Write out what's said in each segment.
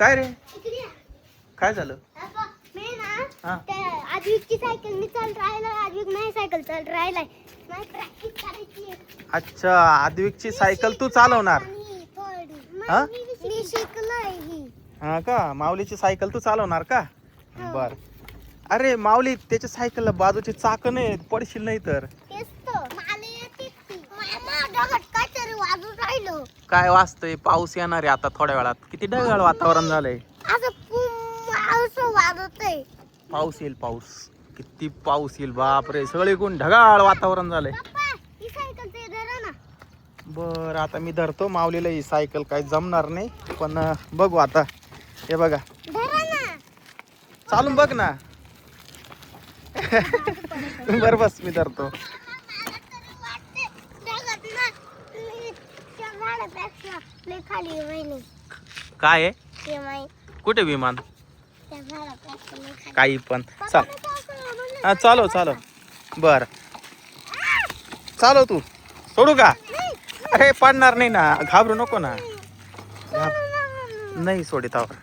काय रे काय झालं? मी ना आजवीकची सायकल मी चालत राहिला. आजवीक नाही सायकल चालत राहिलाय. मला प्रॅक्टिस करायची आहे. अच्छा आद्विकची सायकल तू चालवणार? हा मी शिकलोय ही. हा का माऊलीची सायकल तू चालवणार का? बर. अरे माऊली त्याच्या सायकलला बाजूचे चाक नाही पडशील नाही तर. तेच तर मला येते ती. मामा डगट काहीतरी वाजून राहिलो. काय वाजतंय? पाऊस येणार आहे आता थोड्या वेळात. किती ढगाळ वातावरण झालंय. असं वाजतंय. पाऊस येईल पाऊस. किती पाऊस येईल बापरे. सगळीकडून ढगाळ वातावरण झालंय. पप्पा ही सायकल ते धरा ना. बर आता मी धरतो माऊलीला. ही सायकल काही जमणार नाही पण बघू आता. हे बघा धरा ना. चालून बघ ना. बर बस मी धरतो. खाली वहिनी काय आहे? ते माई कुठे विमान? त्या झाडापेक्षा काही पण चाल. हा चालव चालव. बर चालव तू. सोडू का? अरे पडणार नाही ना. घाबरू नको ना. नाही सोडितावर.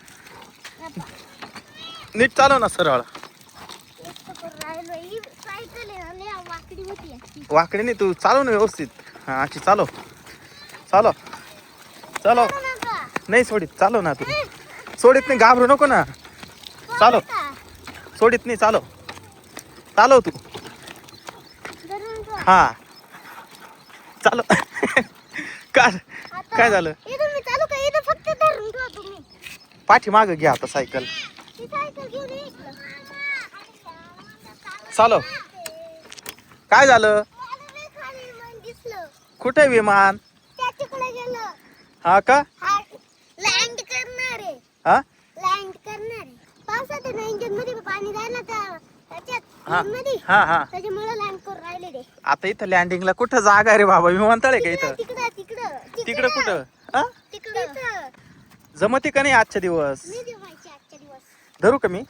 नीट चालव ना सरळ. वाकडी नाही तू चालव ना व्यवस्थित. हा अशी चालव चालव चालव. नाही सोडित चालव ना तू. सोडित नाही घाबरू नको ना. चालव सोडित नाही चालव. चालव तू. हा चालव. काय झालं? पाठी माग घ्या आता सायकल. चालव. काय झालं? कुठे विमान? हा का? लँड करणार आहे. हा लँड करणार आहे. पावसात आहे ना इंजिन मध्ये पाणी जायला त्याच्यात हा मध्ये हा हा. त्याच्यामुळे लँड करून राहिले ते. आता इथं लँडिंगला कुठं जागा आहे रे बाबा? विमानतळ आहे का इथं? तिकडं तिकडं तिकडं कुठं? हा तिकडं जमती का नाही आजच्या दिवस? मी देवायची आजच्या दिवस. धरू का मी?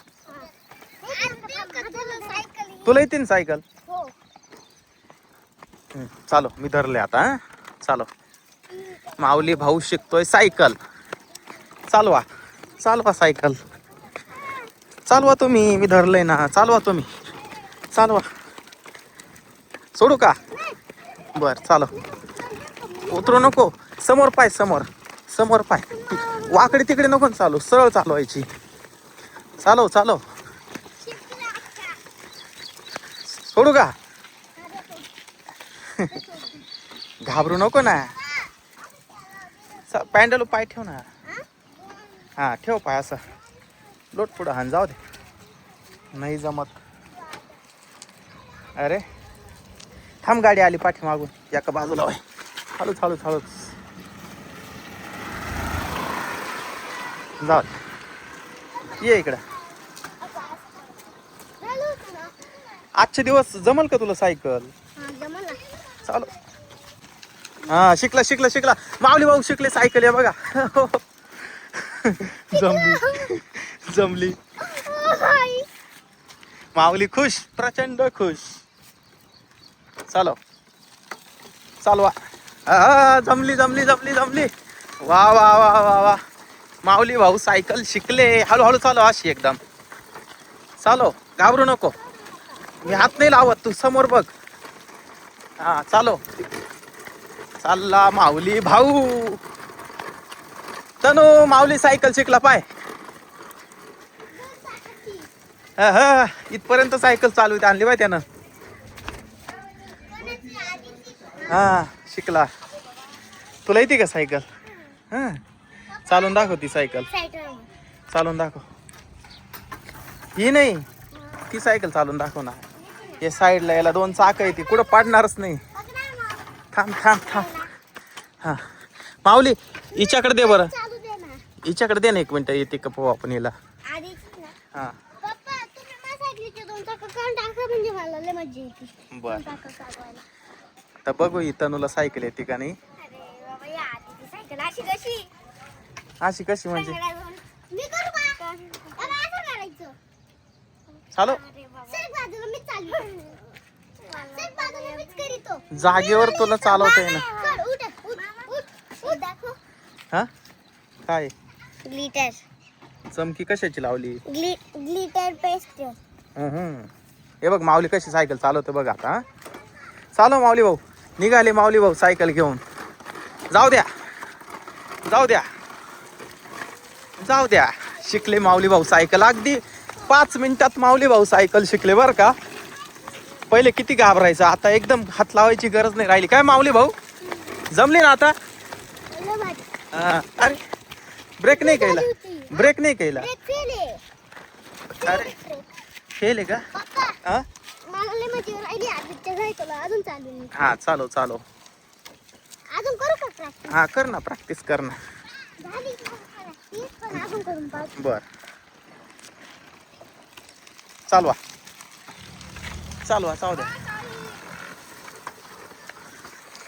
सायकल तुला येते ना सायकल? हो. चालो मी धरले आता. हा चालो. माऊली भाऊ शिकतोय सायकल. चालवा चालवा सायकल. चालवा तुम्ही. मी धरलंय ना. चालवा तुम्ही. चालवा. सोडू का? बर चालव. उतरू नको. समोर पाय समोर. समोर पाय. वाकडे तिकडे नको चालू. सरळ चालवायची. चालव चालव. सोडू का? घाबरू नको ना. पॅन्डल पाय ठेव ना. हा ठेव पाय असं. लोट पुढं हान जाऊ दे. नाही जमत. अरे थांब गाडी आली पाठी मागून. एका बाजूला वय. हळूच हळूच हळूच जाऊ दे. ये इकडं. आजचे दिवस जमल का तुला सायकल? चालू. हा शिकला शिकला शिकला. माऊली भाऊ शिकले सायकल. आहे बघा. जमली जमली. माऊली खुश. प्रचंड खुश. चालव चालवा. जमली जमली जमली जमली. वा वा वा वा वा. माऊली भाऊ सायकल शिकले. हळूहळू चालव अशी एकदम. चालव घाबरू नको. मी हात नाही लावत. तू समोर बघ. हा चालव. चालला माऊली भाऊ. तनु माऊली सायकल शिकला पाय. इथपर्यंत सायकल चालू आणली बाय त्यानं. हा शिकला. तुला येते का सायकल? हा चालून दाखव ती सायकल. चालून दाखव. ही नाही ती सायकल चालून दाखव ना. हे साईडला याला 2 चाक आहे. ती कुठं पाडणारच नाही. थांब थांब थांब. हा माऊली हिच्याकडे दे बरं. हिच्याकडे दे ना 1 मिनिट. येते का पाहू आपण हिला. हा बर. आता बघू ही तनूला सायकल येते का नाही. अशी कशी म्हणजे? चालू. जागेवर तुला चालवता येईना. हा काय लिटर चमकी कशाची लावली? Glitter paste. हे बघ माऊली कशी सायकल चालवते बघ आता. चालव माऊली भाऊ. निघाले माऊली भाऊ सायकल घेऊन. जाऊ द्या जाऊ द्या जाऊ द्या. शिकले माऊली भाऊ सायकल. अगदी 5 मिनिटात माऊली भाऊ सायकल शिकले बरं का. पहिले किती घाबरायचं, आता एकदम हात लावायची गरज नाही राहिली. काय माऊली भाऊ जमली ना आता? अरे ब्रेक नाही केला, ब्रेक नाही केला. अरे फेल आहे का? हा चालो चालो. हा कर ना प्रॅक्टिस कर ना. बर चालवा चालवा जाऊ द्या.